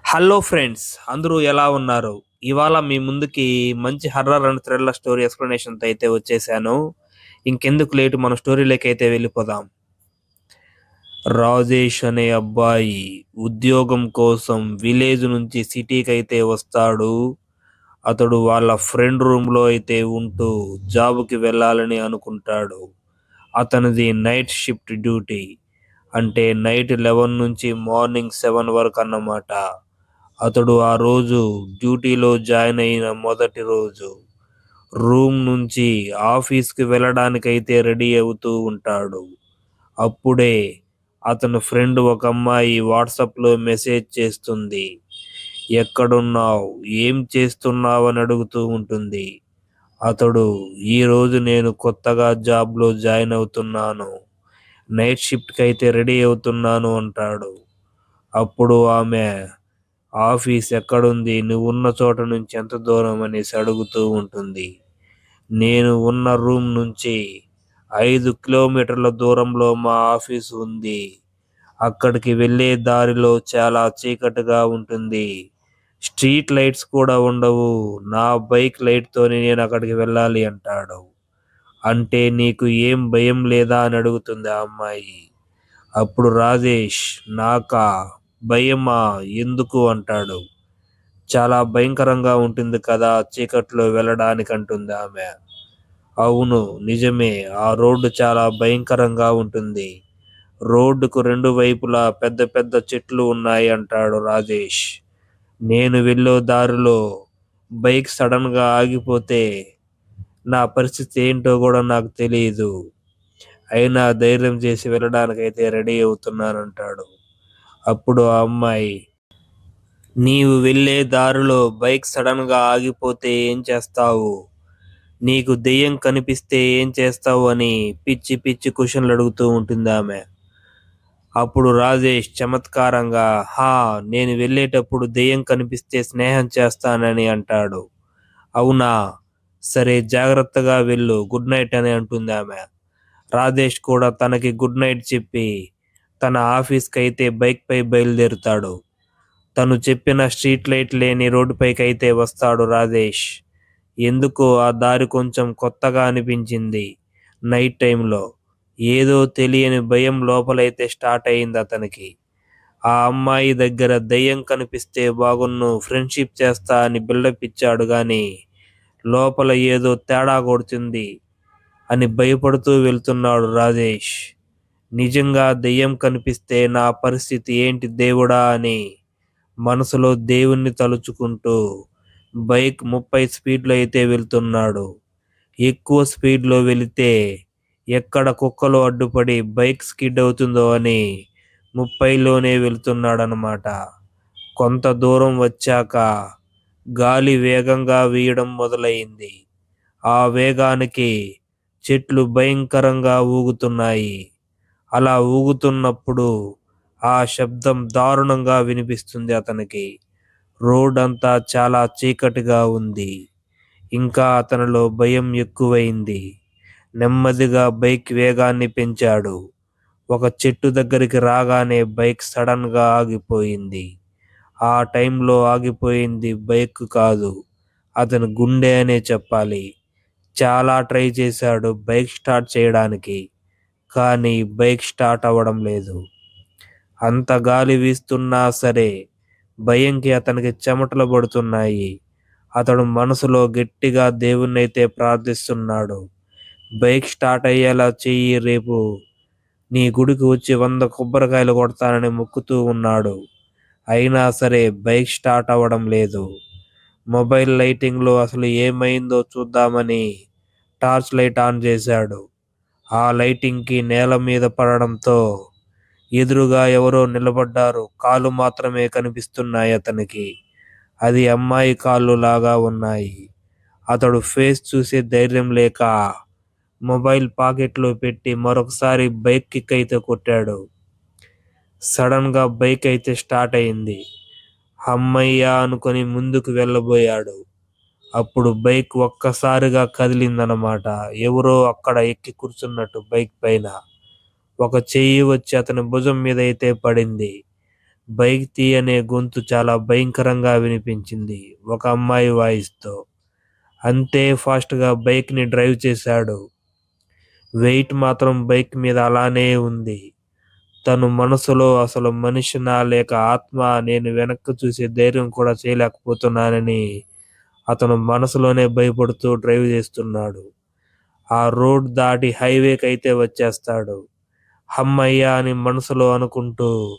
Hello friends, అందరూ ఎలా ఉన్నారు? ఇవాళ మీ ముందుకి మంచి హర్రర్ అండ్ థ్రిల్లర్ స్టోరీ ఎక్స్‌ప్లనేషన్‌తో అయితే వచ్చేసాను. ఇంకెందుకు లేట్ మన స్టోరీలోకైతే వెళ్ళిపోదాం. రాజేష్ అనే అబ్బాయి ఉద్యోగం కోసం విలేజ్ నుంచి సిటీకైతే వస్తాడు. అతడు వాళ్ళ ఫ్రెండ్ రూమ్‌లో అయితే ఉంటూ జాబ్‌కి వెళ్ళాలని అనుకుంటాడు. అతనిది నైట్ షిఫ్ట్ డ్యూటీ. అంటే నైట్ 11 నుంచి మార్నింగ్ 7 వరకన్నమాట. అతడు ఆ రోజు డ్యూటీలో జాయిన్ అయిన మొదటి రోజు. రూమ్ నుంచి ఆఫీస్‌కి వెళ్ళడానికైతే రెడీ అవుతూ ఉంటాడు. అప్పుడే అతని ఫ్రెండ్ ఒక అమ్మాయి వాట్సాప్‌లో మెసేజ్ చేస్తుంది. "ఎక్కడున్నావు? ఏం చేస్తున్నావు?" అని అడుగుతూ ఉంటుంది. అతడు, "ఈరోజు నేను కొత్తగా జాబ్‌లో జాయిన్ అవుతున్నాను. నైట్ షిఫ్ట్‌కైతే రెడీ అవుతున్నాను" అంటాడు. అప్పుడు ఆమె, "ఆఫీస్ ఎక్కడుంది? నువ్వున్న చోట నుంచి ఎంత దూరం?" అనేసి అడుగుతూ ఉంటుంది. "నేను ఉన్న రూమ్ నుంచి 5 కిలోమీటర్ల దూరంలో మా ఆఫీసు ఉంది. అక్కడికి వెళ్ళే దారిలో చాలా చీకటిగా ఉంటుంది. స్ట్రీట్ లైట్స్ కూడా ఉండవు. నా బైక్ లైట్‌తోనే నేను అక్కడికి వెళ్ళాలి" అంటాడు. "అంటే నీకు ఏం భయం లేదా?" అని అడుగుతుంది ఆ అమ్మాయి. అప్పుడు రాజేష్, "నాకా? భయమా? ఎందుకు?" అంటాడు. "చాలా భయంకరంగా ఉంటుంది కదా చీకట్లో వెళ్ళడానికంటుంది ఆమె. అవును, నిజమే. ఆ రోడ్డు చాలా భయంకరంగా ఉంటుంది. రోడ్డుకు రెండు వైపులా పెద్ద పెద్ద చెట్లు ఉన్నాయి అంటాడు రాజేష్. "నేను వెళ్ళే దారిలో బైక్ సడన్గా ఆగిపోతే నా పరిస్థితి ఏంటో కూడా నాకు తెలియదు. అయినా ధైర్యం చేసి వెళ్ళడానికైతే రెడీ అవుతున్నానంటాడు. అప్పుడు ఆ అమ్మాయి, "నీవు వెళ్ళే దారిలో బైక్ సడన్‌గా ఆగిపోతే ఏం చేస్తావు? నీకు దెయ్యం కనిపిస్తే ఏం చేస్తావు?" అని పిచ్చి పిచ్చి క్వెషన్‌లు అడుగుతూ ఉంటుందామె. అప్పుడు రాజేష్ చమత్కారంగా, "హా! నేను వెళ్ళేటప్పుడు దెయ్యం కనిపిస్తే స్నేహం చేస్తానని" అంటాడు. "అవునా? సరే జాగ్రత్తగా వెళ్ళు. గుడ్ నైట్" అని అంటుందామె. రాజేష్ కూడా తనకి గుడ్ నైట్ చెప్పి తన ఆఫీస్‌కైతే బైక్‌పై బయలుదేరుతాడు. తను చెప్పిన స్ట్రీట్ లైట్ లేని రోడ్డుపైకైతే వస్తాడు రాజేష్. ఎందుకో ఆ దారి కొంచెం కొత్తగా అనిపించింది. నైట్ టైంలో ఏదో తెలియని భయం లోపలైతే స్టార్ట్ అయింది అతనికి. ఆ అమ్మాయి దగ్గర దెయ్యం కనిపిస్తే బాగున్ను, ఫ్రెండ్‌షిప్ చేస్తా అని బిల్డప్ ఇచ్చాడు గానీ, లోపల ఏదో తేడా కొడుతుంది అని భయపడుతూ వెళ్తున్నాడు రాజేష్. నిజంగా దెయ్యం కనిపిస్తే నా పరిస్థితి ఏంటి దేవుడా అని మనసులో దేవుణ్ణి తలుచుకుంటూ బైక్ 30 స్పీడ్‌లో అయితే వెళ్తున్నాడు. ఎక్కువ స్పీడ్‌లో వెళితే ఎక్కడ కుక్కలు అడ్డుపడి బైక్ స్కిడ్ అవుతుందో అని 30లోనే వెళ్తున్నాడనమాట. కొంత దూరం వచ్చాక గాలి వేగంగా వీయడం మొదలయింది. ఆ వేగానికి చెట్లు భయంకరంగా ఊగుతున్నాయి. అలా ఊగుతున్నప్పుడు ఆ శబ్దం దారుణంగా వినిపిస్తుంది అతనికి. రోడంతా చాలా చీకటిగా ఉంది. ఇంకా అతనిలో భయం ఎక్కువయింది. నెమ్మదిగా బైక్ వేగాన్ని పెంచాడు. ఒక చెట్టు దగ్గరికి రాగానే బైక్ సడన్‌గా ఆగిపోయింది. ఆ టైంలో ఆగిపోయింది బైక్ కాదు, అతని గుండె అనే చెప్పాలి. చాలా ట్రై చేశాడు బైక్ స్టార్ట్ చేయడానికి. కానీ బైక్ స్టార్ట్ అవ్వడం లేదు. అంత గాలి వీస్తున్నా సరే భయంకి అతనికి చెమటలు పడుతున్నాయి. అతడు మనసులో గట్టిగా దేవుణ్ణైతే ప్రార్థిస్తున్నాడు. "బైక్ స్టార్ట్ అయ్యేలా చెయ్యి, రేపు నీ గుడికి వచ్చి 100 కొబ్బరికాయలు కొడతానని" మొక్కుతూ ఉన్నాడు. అయినా సరే బైక్ స్టార్ట్ అవ్వడం లేదు. మొబైల్ లైటింగ్‌లో అసలు ఏమైందో చూద్దామని టార్చ్ లైట్ ఆన్ చేశాడు. ఆ లైటింగ్‌కి నేల మీద పడడంతో ఎదురుగా ఎవరో నిలబడ్డారు. కాళ్ళు మాత్రమే కనిపిస్తున్నాయి అతనికి. అది అమ్మాయి కాళ్ళు లాగా ఉన్నాయి. అతడు ఫేస్ చూసే ధైర్యం లేక మొబైల్ పాకెట్‌లో పెట్టి మరొకసారి బైక్ కిక్ అయితే కొట్టాడు. సడన్‌గా బైక్ అయితే స్టార్ట్ అయింది. హమ్మయ్య అనుకొని ముందుకు వెళ్ళబోయాడు. అప్పుడు బైక్ ఒక్కసారిగా కదిలిందనమాట. ఎవరో అక్కడ ఎక్కి కూర్చున్నట్టు బైక్ పైన. ఒక చెయ్యి వచ్చి అతని భుజం మీద అయితే పడింది. బైక్ తీ అనే గొంతు చాలా భయంకరంగా వినిపించింది ఒక అమ్మాయి వాయిస్తో. అంతే ఫాస్ట్గా బైక్ని డ్రైవ్ చేశాడు. వెయిట్ మాత్రం బైక్ మీద అలానే ఉంది. తను మనసులో అసలు మనిషినా లేక ఆత్మ, నేను వెనక్కి చూసే ధైర్యం కూడా చేయలేకపోతున్నానని అతను మనసులోనే భయపడుతూ డ్రైవ్ చేస్తున్నాడు. ఆ రోడ్ దాటి హైవేకైతే వచ్చేస్తాడు. హమ్మయ్య అని మనసులో అనుకుంటూ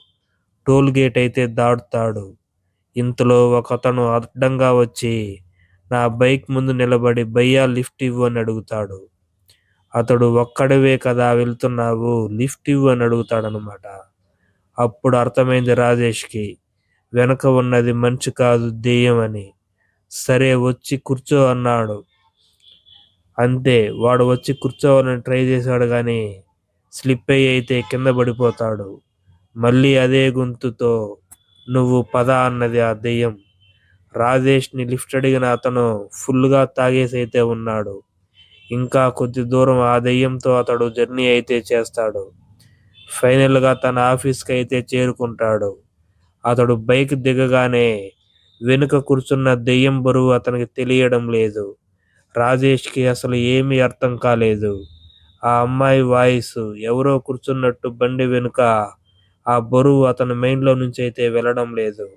టోల్ గేట్ అయితే దాటుతాడు. ఇంతలో ఒకతను అడ్డంగా వచ్చి నా బైక్ ముందు నిలబడి భయ్యా లిఫ్ట్ ఇవ్వు అని అడుగుతాడు. అతడు ఒక్కడివే కదా వెళ్తున్నావు, లిఫ్ట్ ఇవ్వు అని అడుగుతాడనమాట. అప్పుడు అర్థమైంది రాజేష్కి, వెనక ఉన్నది మనిషి కాదు దెయ్యం అని. సరే వచ్చి కూర్చో అన్నాడు. అంతే, వాడు వచ్చి కూర్చోవాలని ట్రై చేశాడు కానీ స్లిప్ అయ్యి అయితే కింద పడిపోతాడు. మళ్ళీ అదే గొంతుతో నువ్వు పద అన్నది ఆ దెయ్యం. రాజేష్ని లిఫ్ట్ అడిగిన అతను ఫుల్గా తాగేసి అయితే ఉన్నాడు. ఇంకా కొద్ది దూరం ఆ దెయ్యంతో అతడు జర్నీ అయితే చేస్తాడు. ఫైనల్గా తన ఆఫీస్కి అయితే చేరుకుంటాడు. అతడు బైక్ దిగగానే వెనుక కూర్చున్న దెయ్యం బరువు అతనికి తెలియడం లేదు. రాజేష్కి అసలు ఏమీ అర్థం కాలేదు. ఆ అమ్మాయి వాయిస్ ఎవరో కూర్చున్నట్టు బండి వెనుక ఆ బరువు అతని మైండ్లో నుంచి అయితే వెళ్ళడం లేదు.